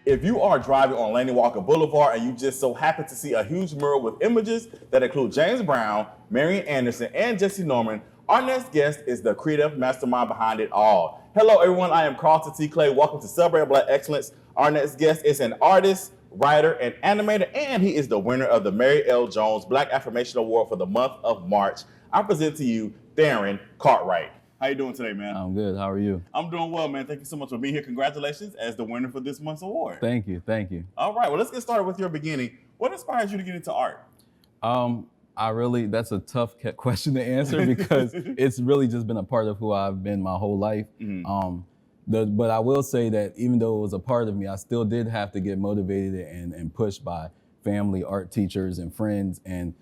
If you are driving on Laney Walker Boulevard and you just so happen to see a huge mural with images that include James Brown, Marian Anderson, and Jessye Norman, our next guest is the creative mastermind behind it all. Hello, everyone. I am Carlton T. Clay. Welcome to Celebrate Black Excellence. Our next guest is an artist, writer, and animator, and he is the winner of the Mary L. Jones Black Affirmation Award for the month of March. I present to you Theron Cartwright. How you doing today, man? I'm good. How are you? I'm doing well, man. Thank you so much for being here. Congratulations as the winner for this month's award. Thank you. Thank you. All right. Well, let's get started with your beginning. What inspires you to get into art? That's a tough question to answer because it's really just been a part of who I've been my whole life. But I will say that even though it was a part of me, I still did have to get motivated and pushed by family, art teachers, and friends, and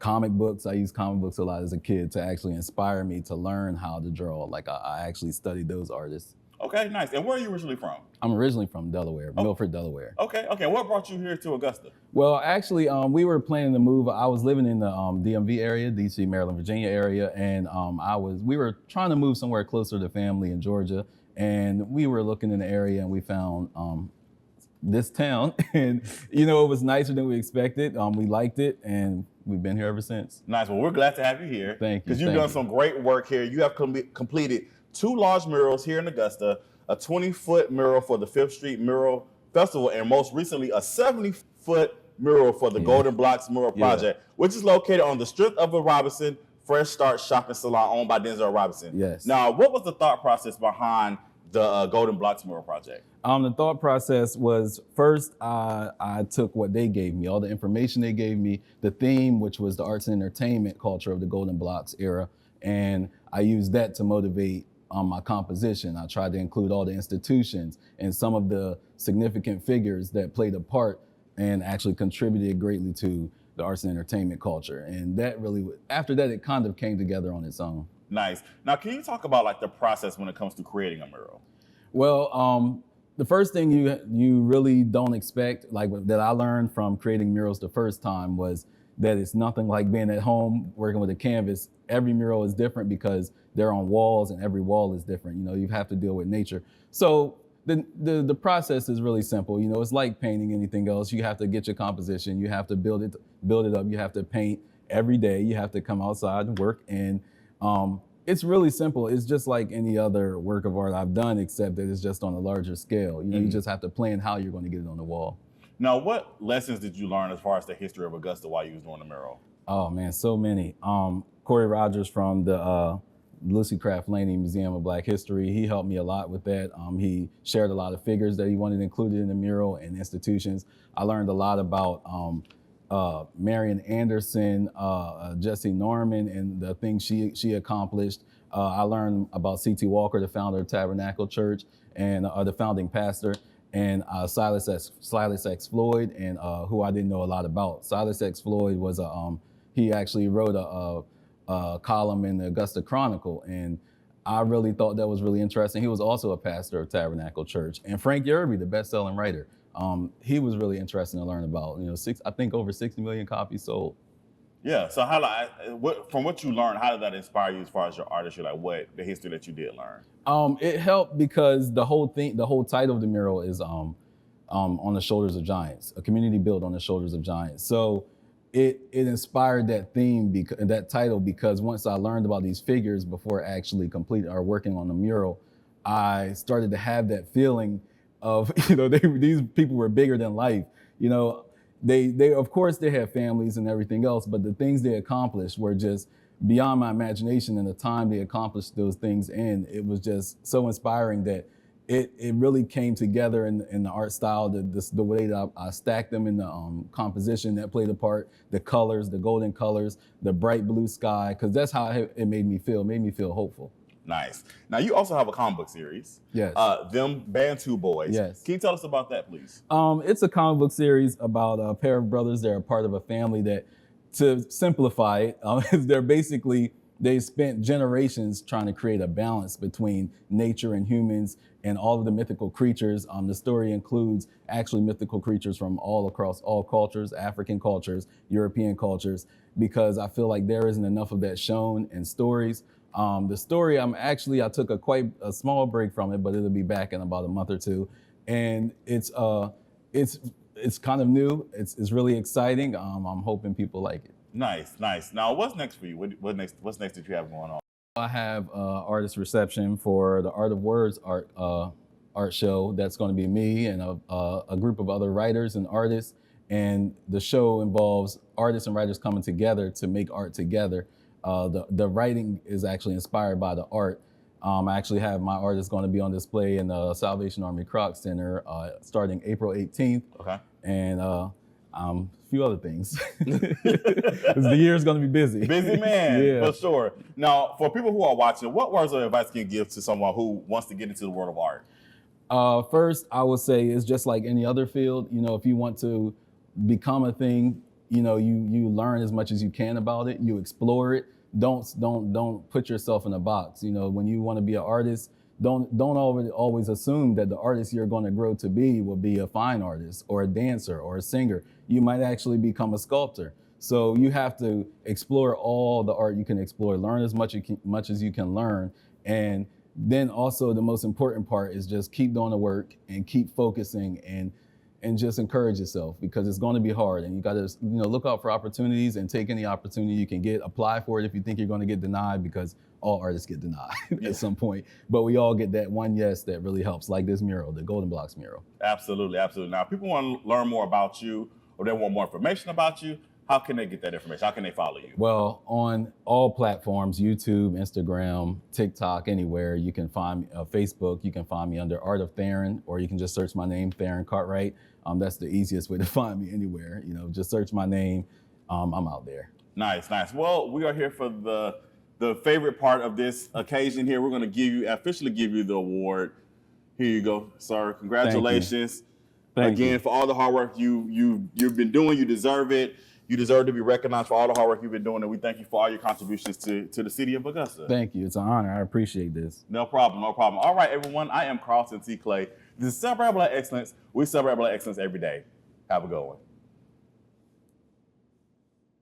comic books. I used comic books a lot as a kid to actually inspire me to learn how to draw. Like I actually studied those artists. Okay, nice. And where are you originally from? I'm originally from Delaware, Milford, Delaware. Okay. What brought you here to Augusta? Well, actually, we were planning to move. I was living in the DMV area, DC, Maryland, Virginia area, and we were trying to move somewhere closer to family in Georgia, and we were looking in the area, and we found this town, and it was nicer than we expected. We liked it, and we've been here ever since. Nice. Well, we're glad to have you here. Thank you. Because you've done some great work here. You have completed 2 large murals here in Augusta, a 20-foot mural for the 5th Street Mural Festival, and most recently a 70-foot mural for the Golden Blocks Mural Project, which is located on the strip of a Robinson Fresh Start Shopping Salon owned by Denzel Robinson. Yes. Now, what was the thought process behind the Golden Blocks Mural Project? The thought process was, first, I took what they gave me, all the information they gave me, the theme, which was the arts and entertainment culture of the Golden Blocks era, and I used that to motivate my composition. I tried to include all the institutions and some of the significant figures that played a part and actually contributed greatly to the arts and entertainment culture. And that really, after that, it kind of came together on its own. Nice. Now, can you talk about like the process when it comes to creating a mural? Well, the first thing you really don't expect, like that I learned from creating murals the first time, was that it's nothing like being at home working with a canvas. Every mural is different because they're on walls, and every wall is different. You have to deal with nature. So the process is really simple. It's like painting anything else. You have to get your composition. You have to build it up. You have to paint every day. You have to come outside and work. And it's really simple. It's just like any other work of art I've done, except that it's just on a larger scale. You just have to plan how you're going to get it on the wall. Now, what lessons did you learn as far as the history of Augusta while you was doing the mural? Oh man, so many. Corey Rogers from the Lucy Craft Laney Museum of Black History, he helped me a lot with that. He shared a lot of figures that he wanted included in the mural and institutions. I learned a lot about Marian Anderson, Jessye Norman, and the things she accomplished. I learned about C.T. Walker, the founder of Tabernacle Church, and the founding pastor, and Silas X. Floyd, and who I didn't know a lot about. Silas X. Floyd was he actually wrote a column in the Augusta Chronicle, and I really thought that was really interesting. He was also a pastor of Tabernacle Church. And Frank Yerby, the best-selling writer, he was really interesting to learn about. I think over 60 million copies sold. Yeah. So from what you learned, how did that inspire you as far as your artistry? Like what the history that you did learn? It helped because the whole title of the mural is on the shoulders of giants, a community built on the shoulders of giants. So it inspired that theme, that title, because once I learned about these figures before actually completing or working on the mural, I started to have that feeling of, these people were bigger than life. They of course they have families and everything else, but the things they accomplished were just beyond my imagination, and the time they accomplished those things in. It was just so inspiring that it really came together in the art style, the way that I stacked them in the composition that played a part, the colors, the golden colors, the bright blue sky, because that's how it made me feel. It made me feel hopeful. Nice. Now, you also have a comic book series. Yes. Them Bantu Boys. Yes. Can you tell us about that, please? It's a comic book series about a pair of brothers. They're a part of a family that, to simplify it, they spent generations trying to create a balance between nature and humans and all of the mythical creatures. The story includes actually mythical creatures from all across all cultures, African cultures, European cultures, because I feel like there isn't enough of that shown in stories. The story, I took a small break from it, but it'll be back in about a month or two. And it's It's kind of new. It's really exciting. I'm hoping people like it. Nice, nice. Now, what's next for you? What's next that you have going on? I have artist reception for the Art of Words art show. That's going to be me and a group of other writers and artists. And the show involves artists and writers coming together to make art together. The writing is actually inspired by the art. I actually have my art is going to be on display in the Salvation Army Kroc Center starting April 18th. Okay. And a few other things. The year's going to be busy. Busy man, yeah. for sure. Now, for people who are watching, what words of advice can you give to someone who wants to get into the world of art? First, I would say it's just like any other field. You know, if you want to become a thing, you know, you learn as much as you can about it. You explore it. Don't put yourself in a box. You know, when you want to be an artist, don't always assume that the artist you're going to grow to be will be a fine artist or a dancer or a singer. You might actually become a sculptor. So you have to explore all the art you can explore, learn as much as you can learn. And then also the most important part is just keep doing the work and keep focusing and just encourage yourself, because it's going to be hard, and you got to look out for opportunities and take any opportunity you can get. Apply for it if you think you're going to get denied, because all artists get denied at some point. But we all get that one yes that really helps, like this mural, the Golden Blocks mural. Absolutely, absolutely. Now, if people want to learn more about you or they want more information about you, how can they get that information? How can they follow you? Well, on all platforms, YouTube, Instagram, TikTok, anywhere, you can find me. Facebook, you can find me under Art of Theron, or you can just search my name, Theron Cartwright. That's the easiest way to find me anywhere. You know, just search my name. I'm out there. Nice, nice. Well, we are here for the favorite part of this occasion here. We're going to officially give you the award. Here you go, sir. Congratulations. Thank you. Again, for all the hard work you've been doing. You deserve it. You deserve to be recognized for all the hard work you've been doing, and we thank you for all your contributions to the city of Augusta. Thank you. It's an honor. I appreciate this. No problem, no problem. All right, everyone. I am Carlton T. Clay. This is Celebrate Black Excellence. We celebrate Black Excellence every day. Have a good one.